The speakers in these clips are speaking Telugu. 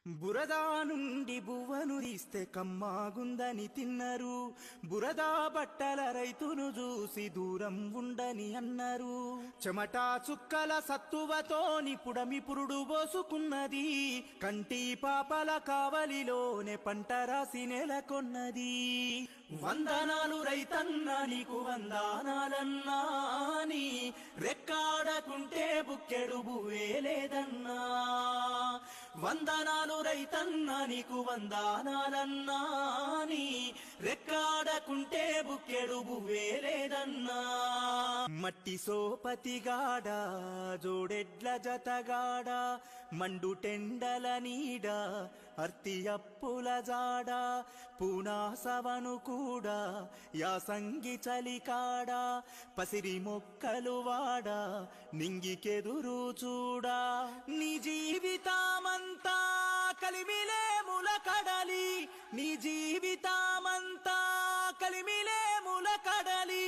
బురదా నుండి బువ్వను తీస్తే కమ్మాగుందని తిన్నరు. బురదా బట్టల రైతును చూసి దూరం ఉండని అన్నారు. చెమటా చుక్కల సత్తువతోని పుడమి పురుడు పోసుకున్నది. కంటి పాపల కావలిలోనే పంట రాసి నెలకొన్నది. వందనాలు రైతన్న నీకు వందనాలన్నా, నీ రెక్కాడకుంటే బుక్కెడు బువ్వే లేదన్నా. వందనాలు రైతన్న నీకు వందనాలన్నా, నీ రెక్కాడకుంటే బుక్కెడు బువ్వే లేదన్నా. మట్టి సోపతిగాడ జోడెడ్ల జతగాడ, మండు టెండల నీడ అర్తి అప్పుల జాడ, పూనాసవను కూడా యాసంగి చలికాడ, పసిరి మొక్కలు వాడ నింగికెదురు చూడా. నీ జీవితమంతా కలిమిలేముల కడలి, నీ జీవితమంతా కలిమిలేముల కడలి.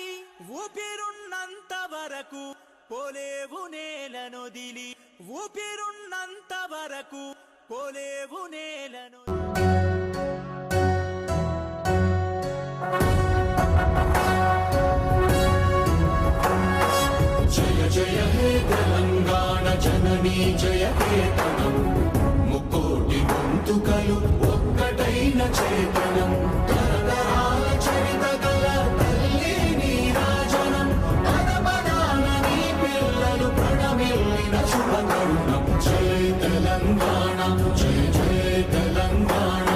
ఊపిరున్నంత వరకు పోలేవు నేలనొదిలి, ఊపిరున్నంత వరకు పోలేవు నేలను. జయ జయ హే తెలంగాణ జననీ జయ కేతనం, ముక్కోటి గొంతుకలు ఒక్కటైన చేతనం. తరతరాల చరిత గల తల్లి నీరాజనం, పదపదాన నీ పిల్లలు ప్రణమిల్లిన శుభకరుణం. జయ తెలంగాణ జయ జయ తెలంగాణ,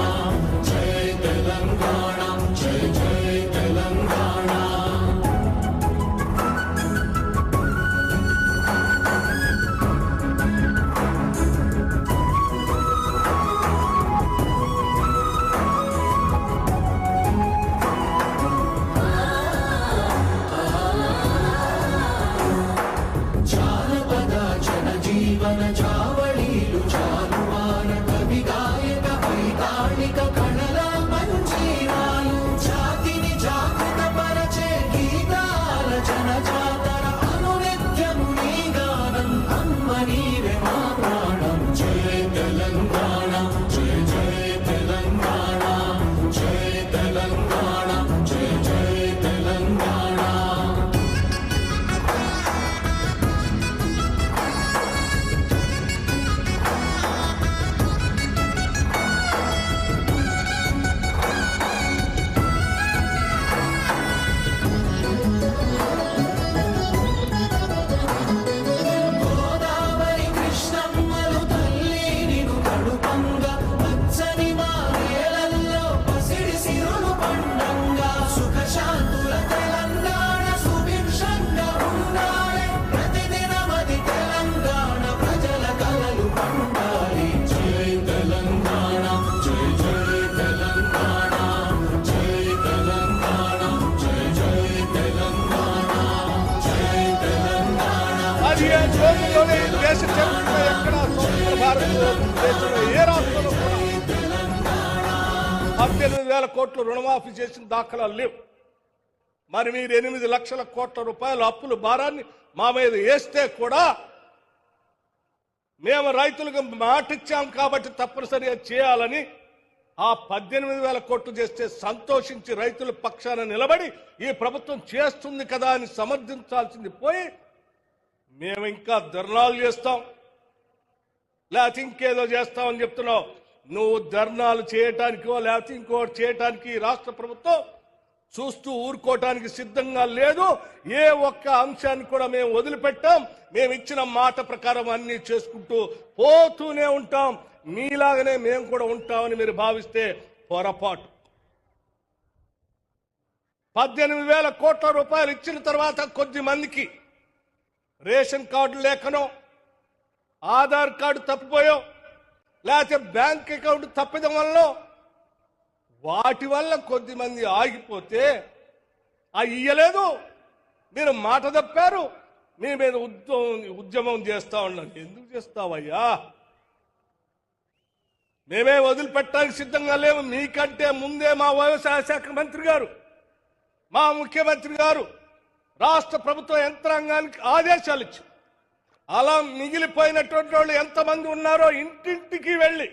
జయ తెలంగాణ జయ జయ తెలంగాణ. జానపద జనజీవన జావళీలు జాలువాన, కవి గాయక వైతాళిక కళల మంజీరాలు, జాతిని జాగృత పరచే గీతాల జనజాతర. అనునిత్యము నీ గానం, అమ్మ నీవే మా ప్రాణం. జయ తెలంగాణ జయ జయ తెలంగాణ, జయ తెలంగాణ జయ జయ తెలంగాణ. గోదావరి కృష్ణమ్మలు తల్లి నిను కడుపంగా, పచ్చని మారేలల్లో పసిడి సిరులు పండంగా. సుఖశాంతుల తెలంగాణ సుభిక్షంగా ఉండాలి, ప్రతిదినమది తెలంగాణ ప్రజల కలలు పండాలి. జై తెలంగాణ జై జై తెలంగాణ, జై తెలంగాణ జై జై తెలంగాణ, జై తెలంగాణ. 15 రోజుల్లోనే దేశ చరిత్రలో ఎక్కడ స్వతంత్ర భారతదేశంలో ఏ రాష్ట్రంలో కూడా 18,000 కోట్లు రుణమాఫీ చేసిన దాఖలాలు లేవు. మరి మీరు 8 లక్షల కోట్ల రూపాయల అప్పుల భారాన్ని మా మీద వేస్తే కూడా మేము రైతులకు మాటిచ్చాం కాబట్టి తప్పనిసరిగా చేయాలని ఆ 18,000 కోట్లు చేస్తే సంతోషించి రైతుల పక్షాన నిలబడి ఈ ప్రభుత్వం చేస్తుంది కదా అని సమర్థించాల్సింది పోయి, మేము ఇంకా ధర్నాలు చేస్తాం లేకపోతే ఇంకేదో చేస్తామని చెప్తున్నావు. నువ్వు ధర్నాలు చేయటానికో లేకపోతే ఇంకోటి చేయటానికి రాష్ట్ర ప్రభుత్వం చూస్తూ ఊరుకోవటానికి సిద్ధంగా లేదు. ఏ ఒక్క అంశాన్ని కూడా మేము వదిలిపెట్టాం. మేము ఇచ్చిన మాట ప్రకారం అన్ని చేసుకుంటూ పోతూనే ఉంటాం. మీలాగనే మేము కూడా ఉంటామని మీరు భావిస్తే పొరపాటు. 18,000 కోట్ల రూపాయలు ఇచ్చిన తర్వాత కొద్ది మందికి రేషన్ కార్డు లేకనో, ఆధార్ కార్డు తప్పిపోయో, లేకపోతే బ్యాంక్ అకౌంట్ తప్పిదం వల్ల వాటి వల్ల కొద్ది మంది ఆగిపోతే అవి ఇయ్యలేదు, మీరు మాట తప్పారు, మీ మీద ఉద్యమం చేస్తా ఉన్నాను. ఎందుకు చేస్తావయ్యా? మేమే వదిలిపెట్టడానికి సిద్ధంగా లేవు. మీకంటే ముందే మా వ్యవసాయ శాఖ మంత్రి గారు, మా ముఖ్యమంత్రి గారు రాష్ట్ర ప్రభుత్వ యంత్రాంగానికి ఆదేశాలు ఇచ్చి అలా మిగిలిపోయినటువంటి వాళ్ళు ఎంతమంది ఉన్నారో ఇంటింటికి వెళ్ళి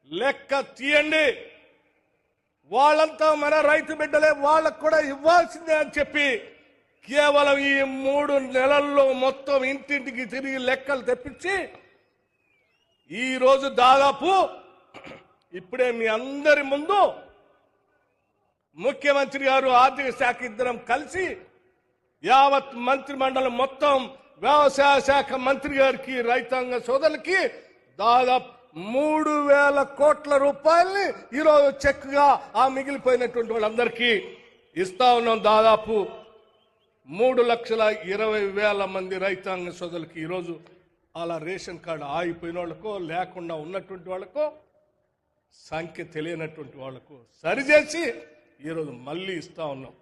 లెక్క తీయండి. వాళ్ళంతా మన రైతు బిడ్డలే, వాళ్ళకు కూడా ఇవ్వాల్సిందే అని చెప్పి కేవలం ఈ 3 నెలల్లో మొత్తం ఇంటింటికి తిరిగి లెక్కలు తెప్పించి ఈరోజు దాదాపు ఇప్పుడే మీ అందరి ముందు ముఖ్యమంత్రి గారు, ఆర్థిక శాఖ ఇద్దరం కలిసి యావత్ మంత్రి మండలం మొత్తం వ్యవసాయ శాఖ మంత్రి గారికి, రైతాంగ సోదరులకి దాదాపు 3,000 కోట్ల రూపాయల్ని ఈరోజు చెక్ గా ఆ మిగిలిపోయినటువంటి వాళ్ళందరికీ ఇస్తా ఉన్నాం. దాదాపు 3,20,000 మంది రైతాంగ సోదరులకి ఈరోజు అలా రేషన్ కార్డు ఆగిపోయిన వాళ్ళకో, లేకుండా ఉన్నటువంటి వాళ్ళకో, సంఖ్య తెలియనటువంటి వాళ్లకు సరిచేసి ఈరోజు మళ్ళీ ఇస్తా ఉన్నాం.